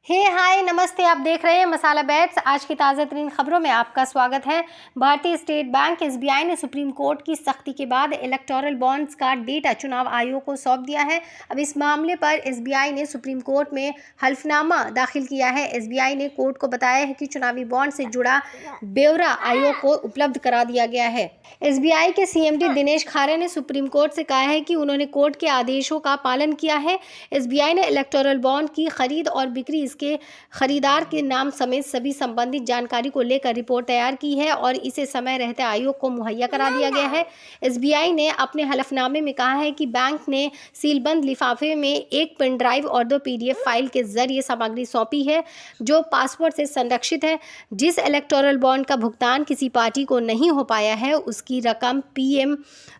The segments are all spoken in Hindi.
हाय नमस्ते। आप देख रहे हैं मसाला बैट्स। आज की ताज़ा तरीन खबरों में आपका स्वागत है। भारतीय स्टेट बैंक एसबीआई ने सुप्रीम कोर्ट की सख्ती के बाद इलेक्टोरल बॉन्ड्स का डेटा चुनाव आयोग को सौंप दिया है। अब इस मामले पर एसबीआई ने सुप्रीम कोर्ट में हल्फनामा दाखिल किया है। एसबीआई ने कोर्ट को बताया है कि चुनावी बॉन्ड से जुड़ा ब्यौरा आयोग को उपलब्ध करा दिया गया है। एसबीआई के सीएमडी दिनेश खारे ने सुप्रीम कोर्ट से कहा है कि उन्होंने कोर्ट के आदेशों का पालन किया है। एसबीआई ने इलेक्टोरल बॉन्ड की खरीद और बिक्री के खरीदार के नाम समेत सभी संबंधित जानकारी को लेकर रिपोर्ट तैयार की है और इसे समय रहते आयोग को मुहैया करा दिया गया है। एसबीआई ने अपने हलफनामे में कहा है कि बैंक ने सीलबंद लिफाफे में एक पेन ड्राइव और 2 पीडीएफ फाइल के जरिए सामग्री सौंपी है जो पासवर्ड से संरक्षित है। जिस इलेक्टोरल बॉन्ड का भुगतान किसी पार्टी को नहीं हो पाया है उसकी रकम पीएम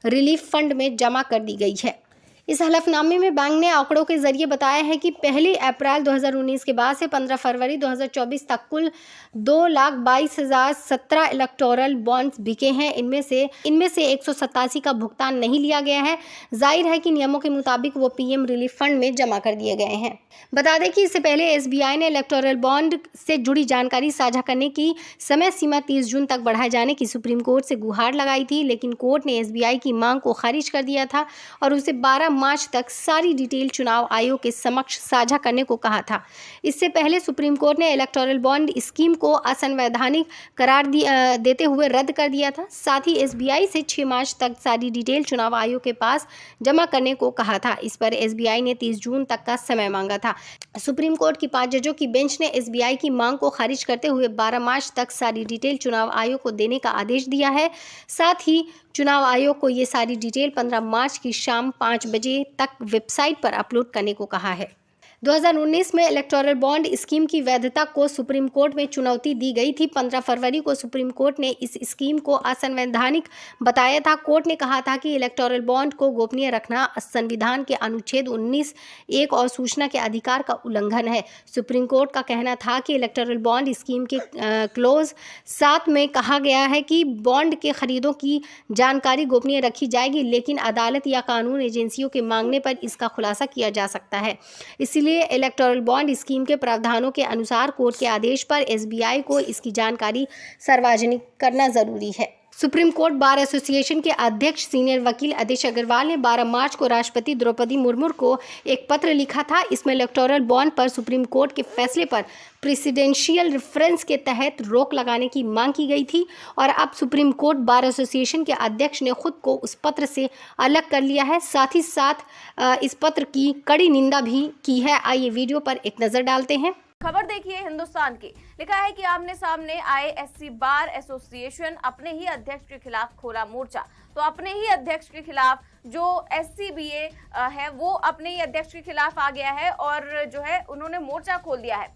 रिलीफ फंड में जमा कर दी गई है। इस हलफनामे में बैंक ने आंकड़ों के जरिए बताया है कि 1 अप्रैल 2019 के बाद से 15 फरवरी 2024 तक कुल 2,22,017 इलेक्टोरल बॉन्ड्स बिके हैं। इनमें से 187 का भुगतान नहीं लिया गया है। जाहिर है कि नियमों के मुताबिक वो पीएम रिलीफ फंड में जमा कर दिए गए हैं। बता दें कि इससे पहले एसबीआई ने इलेक्टोरल बॉन्ड से जुड़ी जानकारी साझा करने की समय सीमा 30 जून तक बढ़ाए जाने की सुप्रीम कोर्ट से गुहार लगाई थी, लेकिन कोर्ट ने एसबीआई की मांग को खारिज कर दिया था और उसे 12 मार्च तक सारी डिटेल चुनाव आयोग के समक्ष साझा करने को कहा था। इससे पहले सुप्रीम कोर्ट ने इलेक्टोरल बॉन्ड स्कीम को असंवैधानिक करार देते हुए रद्द कर दिया था। साथ ही एसबीआई से 6 मार्च तक सारी डिटेल चुनाव आयोग के पास जमा करने को कहा था। इस पर एसबीआई ने 30 जून तक का समय मांगा था। सुप्रीम कोर्ट की 5 जजों की बेंच ने एसबीआई की मांग को खारिज करते हुए 12 मार्च तक सारी डिटेल चुनाव आयोग को देने का आदेश दिया है। साथ ही चुनाव आयोग को ये सारी डिटेल 15 मार्च की शाम 5 बजे तक वेबसाइट पर अपलोड करने को कहा है। 2019 में इलेक्टोरल बॉन्ड स्कीम की वैधता को सुप्रीम कोर्ट में चुनौती दी गई थी। 15 फरवरी को सुप्रीम कोर्ट ने इस स्कीम को असंवैधानिक बताया था। कोर्ट ने कहा था कि इलेक्टोरल बॉन्ड को गोपनीय रखना संविधान के अनुच्छेद 19(1) और सूचना के अधिकार का उल्लंघन है। सुप्रीम कोर्ट का कहना था कि इलेक्टोरल बॉन्ड स्कीम के क्लोज 7 में कहा गया है कि बॉन्ड के खरीदों की जानकारी गोपनीय रखी जाएगी, लेकिन अदालत या कानून एजेंसियों के मांगने पर इसका खुलासा किया जा सकता है। इसलिए इलेक्टोरल बॉन्ड स्कीम के प्रावधानों के अनुसार कोर्ट के आदेश पर एसबीआई को इसकी जानकारी सार्वजनिक करना जरूरी है। सुप्रीम कोर्ट बार एसोसिएशन के अध्यक्ष सीनियर वकील आदेश अग्रवाल ने 12 मार्च को राष्ट्रपति द्रौपदी मुर्मू को एक पत्र लिखा था। इसमें इलेक्टोरल बॉन्ड पर सुप्रीम कोर्ट के फैसले पर प्रेसिडेंशियल रेफरेंस के तहत रोक लगाने की मांग की गई थी और अब सुप्रीम कोर्ट बार एसोसिएशन के अध्यक्ष ने खुद को उस पत्र से अलग कर लिया है। साथ ही साथ इस पत्र की कड़ी निंदा भी की है। आइए वीडियो पर एक नजर डालते हैं। खबर देखिए हिंदुस्तान की। लिखा है कि आमने सामने आए एससी बार एसोसिएशन अपने ही अध्यक्ष के खिलाफ खोला मोर्चा। तो अपने ही अध्यक्ष के खिलाफ जो एससीबीए है वो अपने ही अध्यक्ष के खिलाफ आ गया है और जो है उन्होंने मोर्चा खोल दिया है।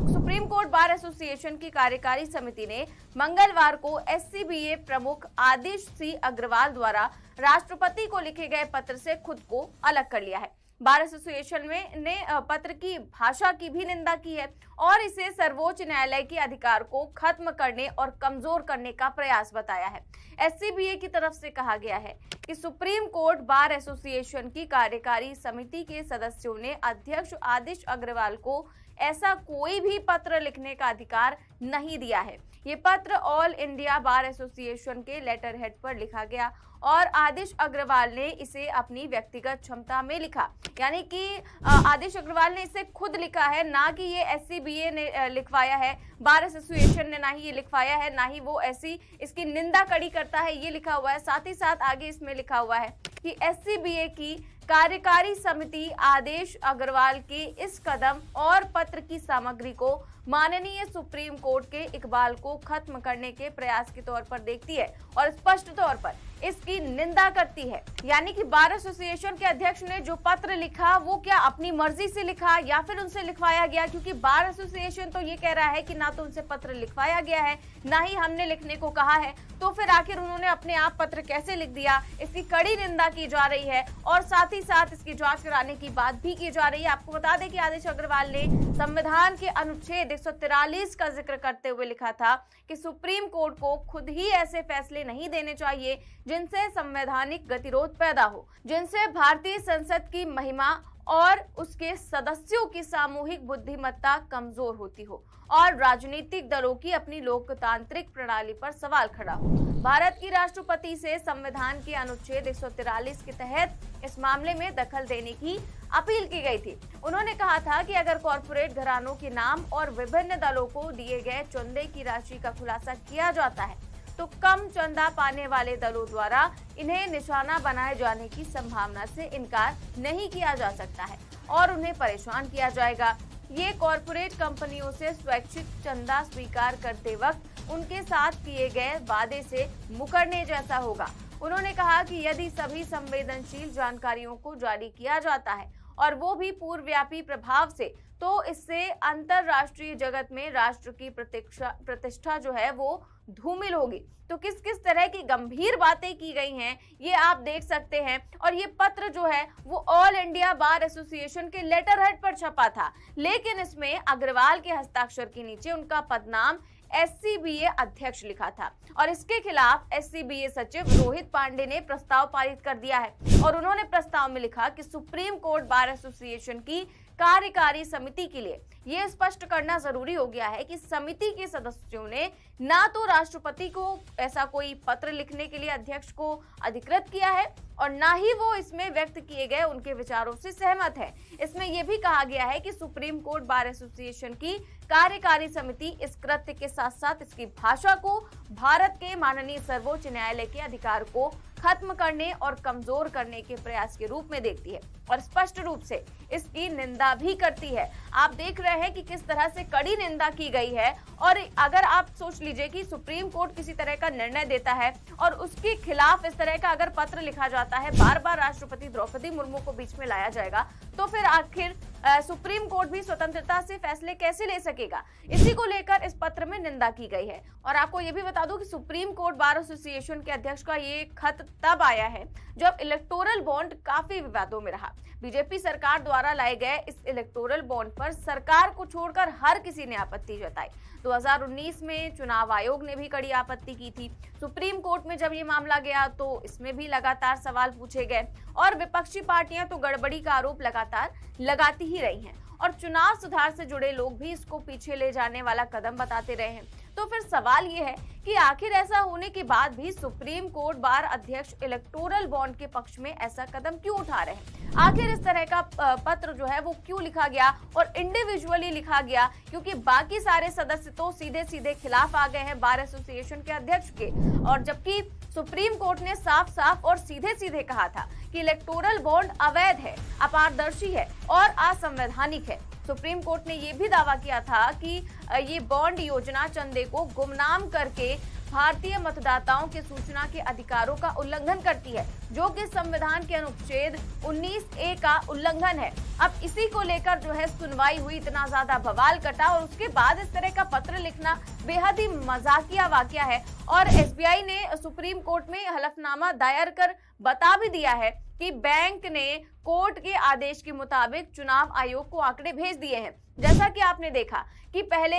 सुप्रीम कोर्ट बार एसोसिएशन की कार्यकारी समिति ने मंगलवार को एससीबीए प्रमुख आदिश सी अग्रवाल द्वारा राष्ट्रपति को लिखे गए पत्र से खुद को अलग कर लिया है। बार एसोसिएशन ने पत्र की भाषा की भी निंदा की है और इसे सर्वोच्च न्यायालय के अधिकार को खत्म करने और कमजोर करने का प्रयास बताया है। एससीबीए की तरफ से कहा गया है कि सुप्रीम कोर्ट बार एसोसिएशन की कार्यकारी समिति के सदस्यों ने अध्यक्ष आदिश अग्रवाल को ऐसा कोई भी पत्र लिखने का अधिकार नहीं दिया है। ये पत्र ऑल इंडिया बार एसोसिएशन के लेटर हेड पर लिखा गया और आदिश अग्रवाल ने इसे अपनी व्यक्तिगत क्षमता में लिखा, यानी कि आदिश अग्रवाल ने इसे खुद लिखा है, ना कि ये एससीबीए ने लिखवाया है। बार एसोसिएशन ने ना ही ये लिखवाया है, ना ही वो ऐसी इसकी निंदा कड़ी करता है, ये लिखा हुआ है। साथ ही साथ आगे इसमें लिखा हुआ है कि एससीबीए की कार्यकारी समिति आदेश अग्रवाल के इस कदम और पत्र की सामग्री को माननीय सुप्रीम कोर्ट के इकबाल को खत्म करने के प्रयास के तौर पर देखती है और स्पष्ट तौर पर इसकी निंदा करती है। यानी कि बार एसोसिएशन के अध्यक्ष ने जो पत्र लिखा वो क्या अपनी मर्जी से लिखा या फिर उनसे लिखवाया गया, क्योंकि बार एसोसिएशन तो ये कह रहा है कि ना तो उनसे पत्र लिखवाया गया है ना ही हमने लिखने को कहा है, तो फिर आखिर उन्होंने अपने आप पत्र कैसे लिख दिया। इसकी कड़ी निंदा की जा रही है और साथ ही साथ इसकी जांच कराने की बात भी की जा रही है। आपको बता दें कि आदिश अग्रवाल ने संविधान के अनुच्छेद 143 का जिक्र करते हुए लिखा था कि सुप्रीम कोर्ट को खुद ही ऐसे फैसले नहीं देने चाहिए जिनसे संवैधानिक गतिरोध पैदा हो, जिनसे भारतीय संसद की महिमा और उसके सदस्यों की सामूहिक बुद्धिमत्ता कमजोर होती हो और राजनीतिक दलों की अपनी लोकतांत्रिक प्रणाली पर सवाल खड़ा हो। भारत की राष्ट्रपति से संविधान के अनुच्छेद 143 के तहत इस मामले में दखल देने की अपील की गई थी। उन्होंने कहा था कि अगर कॉरपोरेट घरानों के नाम और विभिन्न दलों को दिए गए चंदे की राशि का खुलासा किया जाता है तो कम चंदा पाने वाले दलों द्वारा इन्हें निशाना बनाए जाने की संभावना से इनकार नहीं किया जा सकता है और उन्हें परेशान किया जाएगा। ये कॉरपोरेट कंपनियों से स्वैच्छिक चंदा स्वीकार करते वक्त उनके साथ किए गए वादे से मुकरने जैसा होगा। उन्होंने कहा कि यदि सभी संवेदनशील जानकारियों को जारी किया जाता है और वो भी पूर्वव्यापी प्रभाव से, तो इससे अंतरराष्ट्रीय जगत में राष्ट्र की प्रतिष्ठा जो है वो धूमिल होगी। तो किस किस तरह की गंभीर बातें की गई हैं ये आप देख सकते हैं। और ये पत्र जो है वो ऑल इंडिया बार एसोसिएशन के लेटर हेड पर छपा था, लेकिन इसमें अग्रवाल के हस्ताक्षर के नीचे उनका पदनाम एससीबीए अध्यक्ष लिखा था और इसके खिलाफ एससीबीए सचिव रोहित पांडे ने प्रस्ताव पारित कर दिया है। और उन्होंने प्रस्ताव में लिखा कि सुप्रीम कोर्ट बार एसोसिएशन की कार्यकारी समिति के लिए यह स्पष्ट करना जरूरी हो गया है कि समिति के सदस्यों ने ना तो राष्ट्रपति को ऐसा कोई पत्र लिखने के लिए अध्यक्ष को अधिकृत किया है और ना ही वो इसमें व्यक्त किए गए उनके विचारों से सहमत है। इसमें यह भी कहा गया है कि सुप्रीम कोर्ट बार एसोसिएशन की कार्यकारी समिति इस कृत्य के साथ साथ इसकी भाषा को भारत के माननीय सर्वोच्च न्यायालय के अधिकार को खत्म करने और कमजोर करने के प्रयास के रूप में देखती है और स्पष्ट रूप से इसकी निंदा भी करती है। आप देख रहे हैं कि किस तरह से कड़ी निंदा की गई है। और अगर आप सोच लीजिए कि सुप्रीम कोर्ट किसी तरह का निर्णय देता है और उसके खिलाफ इस तरह का अगर पत्र लिखा जाता है, बार बार राष्ट्रपति द्रौपदी मुर्मू को बीच में लाया जाएगा, तो फिर आखिर सुप्रीम कोर्ट भी स्वतंत्रता से फैसले कैसे ले सकेगा। इसी को लेकर इस पत्र में निंदा की गई है। और आपको ये भी बता दूं कि सुप्रीम कोर्ट बार एसोसिएशन के अध्यक्ष का ये खत तब आया है जब इलेक्टोरल बॉन्ड काफी विवादों में रहा। बीजेपी सरकार द्वारा लाए गए इस इलेक्टोरल बॉन्ड पर सरकार को छोड़कर हर किसी ने आपत्ति जताई। 2019 में चुनाव आयोग ने भी कड़ी आपत्ति की थी। सुप्रीम कोर्ट में जब ये मामला गया तो इसमें भी लगातार सवाल पूछे गए और विपक्षी पार्टियां तो गड़बड़ी का आरोप लगातार लगाती ही रही हैं और चुनाव सुधार से जुड़े लोग भी इसको पीछे ले जाने वाला कदम बताते रहे हैं। तो फिर सवाल ये है कि आखिर ऐसा होने के बाद भी सुप्रीम कोर्ट बार अध्यक्ष इलेक्टोरल बॉन्ड के पक्ष में ऐसा कदम क्यों उठा रहे हैं। आखिर इस तरह का पत्र जो है वो क्यों लिखा गया और इंडिविजुअली लिखा गया, क्योंकि बाकी सारे सदस्य तो सीधे सीधे खिलाफ आ गए हैं बार एसोसिएशन के अध्यक्ष के। और जबकि सुप्रीम कोर्ट ने साफ साफ और सीधे सीधे कहा था कि इलेक्टोरल बॉन्ड अवैध है, अपारदर्शी है और असंवैधानिक है। सुप्रीम कोर्ट ने यह भी दावा किया था कि ये बॉन्ड योजना चंदे को गुमनाम करके भारतीय मतदाताओं के सूचना के अधिकारों का उल्लंघन करती है, जो कि संविधान के अनुच्छेद 19A का उल्लंघन है। अब इसी को लेकर जो है सुनवाई हुई, इतना ज्यादा बवाल कटा और उसके बाद इस तरह का पत्र लिखना बेहद ही मजाकिया वाकया है। और एसबीआई ने सुप्रीम कोर्ट में हलफनामा दायर कर बता भी दिया है कि बैंक ने कोर्ट के आदेश के मुताबिक चुनाव आयोग को आंकड़े भेज दिए हैं। जैसा कि आपने देखा कि पहले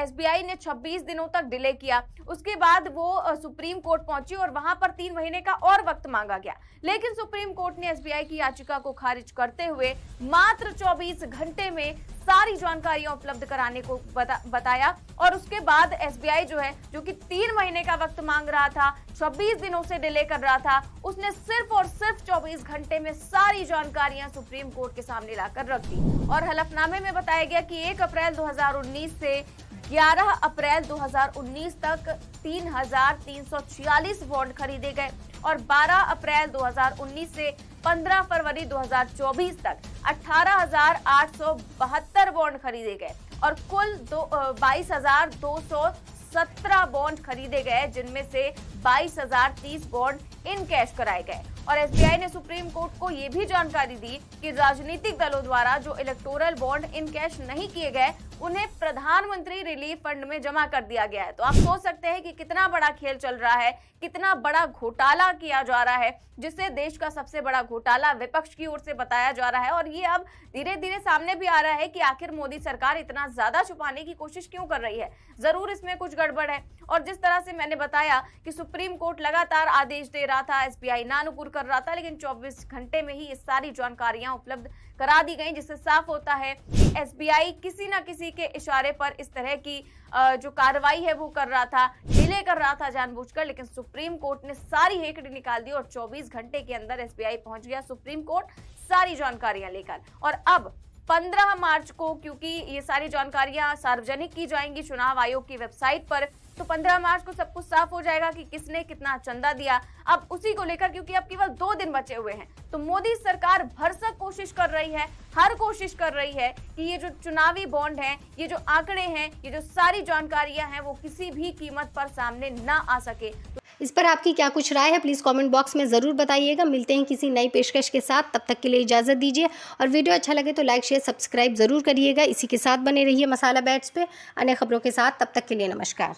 एसबीआई ने 26 दिनों तक डिले किया, उसके बाद वो सुप्रीम कोर्ट पहुंची और वहां पर 3 महीने का और वक्त मांगा गया, लेकिन सुप्रीम कोर्ट ने एसबीआई की याचिका को खारिज करते हुए मात्र 24 घंटे में सारी जानकारियां उपलब्ध कराने को बताया। और उसके बाद एसबीआई जो है, जो कि 3 महीने का वक्त मांग रहा था, 26 दिनों से डिले कर रहा था, उसने सिर्फ और सिर्फ 24 घंटे में सारी जानकारियां सुप्रीम कोर्ट के सामने लाकर रख दी। और हलफनामे में बताया गया कि 1 अप्रैल 2019 से 11 अप्रैल 2019 तक 3,346 बॉन्ड खरीदे गए और 12 अप्रैल 2019 से 15 फरवरी 2024 तक 18,872 बॉन्ड खरीदे गए और कुल 22,217 बॉन्ड खरीदे गए, जिनमें से 22,030 बॉन्ड इन कैश कराए गए। और एसबीआई ने सुप्रीम कोर्ट को यह भी जानकारी दी कि राजनीतिक दलों द्वारा जो इलेक्टोरल बॉन्ड इन कैश नहीं किए गए, उन्हें प्रधानमंत्री रिलीफ फंड में जमा कर दिया गया है। तो आप सोच सकते हैं कि कितना बड़ा खेल चल रहा है, कितना बड़ा घोटाला किया जा रहा है, जिसे देश का सबसे बड़ा घोटाला विपक्ष की ओर से बताया जा रहा है। और ये अब धीरे धीरे सामने भी आ रहा है कि आखिर मोदी सरकार इतना ज्यादा छुपाने की कोशिश क्यों कर रही है। जरूर इसमें कुछ गड़बड़ है। और जिस तरह से मैंने बताया कि सुप्रीम कोर्ट लगातार आदेश दे रहा था, एसबीआई नानुकुर कर रहा था, लेकिन 24 घंटे में ही ये सारी जानकारियां उपलब्ध करा दी गई, जिससे साफ होता है कि एसबीआई किसी न किसी के इशारे पर इस तरह की जो कार्रवाई है वो कर रहा था, डिले कर रहा था जानबूझकर। लेकिन सुप्रीम कोर्ट ने सारी हेकड़ी निकाल दी और 24 घंटे के अंदर एसबीआई पहुंच गया सुप्रीम कोर्ट सारी जानकारियां लेकर। और अब 15 मार्च को, क्योंकि ये सारी जानकारियां सार्वजनिक की जाएंगी चुनाव आयोग की वेबसाइट पर, तो 15 मार्च को सब कुछ साफ हो जाएगा कि किसने कितना चंदा दिया। अब उसी को लेकर, क्योंकि अब केवल 2 दिन बचे हुए हैं, तो मोदी सरकार भरसक कोशिश कर रही है, हर कोशिश कर रही है कि ये जो चुनावी बॉन्ड हैं, ये जो आंकड़े हैं, ये जो सारी जानकारियां हैं, वो किसी भी कीमत पर सामने ना आ सके। इस पर आपकी क्या कुछ राय है, प्लीज़ कमेंट बॉक्स में ज़रूर बताइएगा। मिलते हैं किसी नई पेशकश के साथ, तब तक के लिए इजाज़त दीजिए। और वीडियो अच्छा लगे तो लाइक शेयर सब्सक्राइब ज़रूर करिएगा। इसी के साथ बने रहिए मसाला बैट्स पे अन्य खबरों के साथ। तब तक के लिए नमस्कार।